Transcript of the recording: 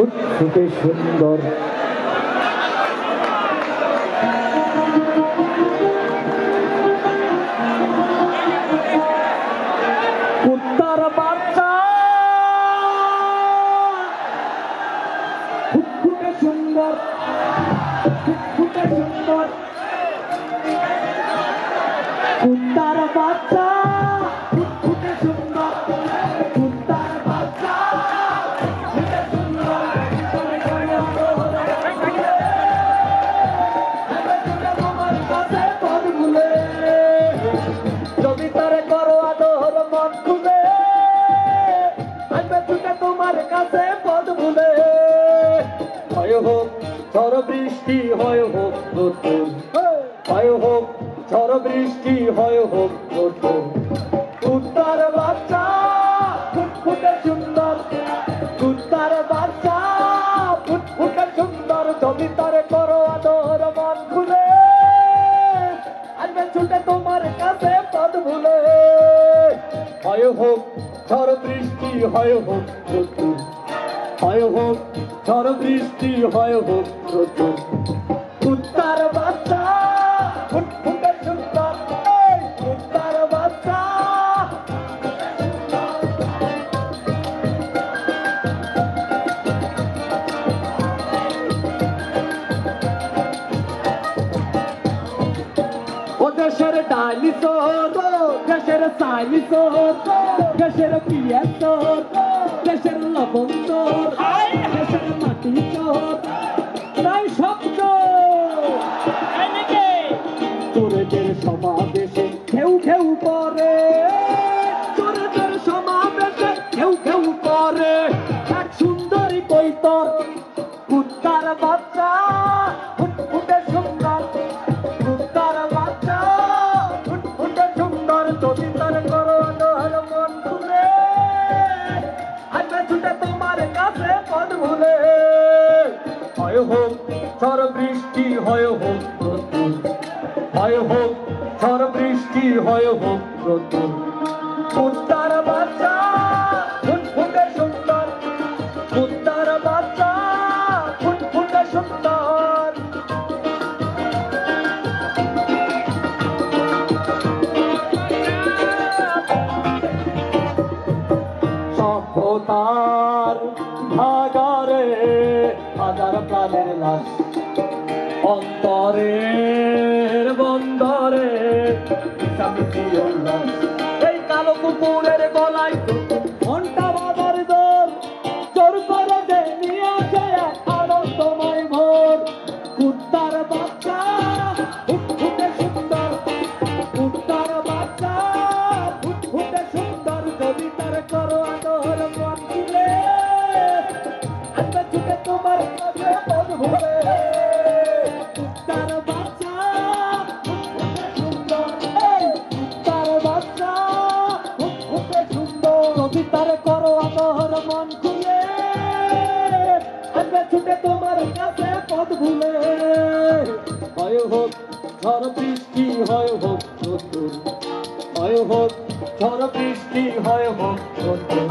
ফুটফুটে সুন্দর কুত্তার বাচ্চা ফুটফুটে সুন্দর ফুটফুটে সুন্দর কুত্তার বাচ্চা ফুটফুটে সুন্দর কুত্তার বাচ্চা ফুটফুটে সুন্দর তোমার কাছে পদ ভুলে যদি তারে করো আদর মন খুলে আসবে ছুটে তোমার কাছে পদ ভুলে হয় হোক ঝড় বৃষ্টি হয় হোক নতুন হয় হোক ঝড় বৃষ্টি হয় হোক নতুন কুত্তার বাচ্চা ফুটফুটে সুন্দর কুত্তার বাচ্চা ফুটফুটে সুন্দর যদি তারে করো আদর মন খুলে আসবে ছুটে তোমার কাছে পদ ভুলে হয় হোক ঝড় বৃষ্টি হয় হোক নতুন হয় হোক ঝড় বৃষ্টি হয় হোক নতুন কুত্তার বাচ্চা ফুটফুটে সুন্দর কুত্তার বাচ্চা ও দেশের ডালি চোর দেশের চাইলি চোর দেশের পিয়ার চোর দেশের লবণ চোর দেশের মাটি চোর তাই সব চোরেদের সমাবেশে কেউ কেউ করে চোরেদের সমাবেশে কেউ কেউ করে এক সুন্দরী কৈতর কুত্তার বাচ্চা ফুটফুটে সুন্দর কুত্তার বাচ্চা ফুটফুটে সুন্দর যদি তার করো আদর মন খুলে আসবে ছুটে তোমার কাছে পদ ভুলে হয় হোক ঝড় বৃষ্টি হয় হোক নতুন হয় হোক ঝড় বৃষ্টি হয় হোক নতুন কুত্তার বাচ্চা ফুটফুটে সুন্দর কুত্তার বাচ্চা ফুটফুটে সুন্দর সভ্যতার ভাগারে হাজার প্রাণের লাশ অন্তরের বন্দরে এই কালো কুকুরের গলায় ঘন্টা বাজার দোর জোর করে যে নিয়ে আসে আনন্দময় ভোর কুত্তার বাচ্চা ফুটফুটে সুন্দর কুত্তার বাচ্চা ফুটফুটে সুন্দর যদি তার করো আদর মন খুলে আসবে ছুটে তোমার কাছে পদ ভুলে কুত্তার বাচ্চা ফুটফুটে সুন্দর কুত্তার বাচ্চা ফুটফুটে সুন্দর যদি তার করো আদর মন খুলে আসবে ছুটে তোমার কাছে পদ ভুলে হয় হোক ঝড় বৃষ্টি হয় হোক নতুন হয় হোক ঝড় বৃষ্টি হয় হোক নতুন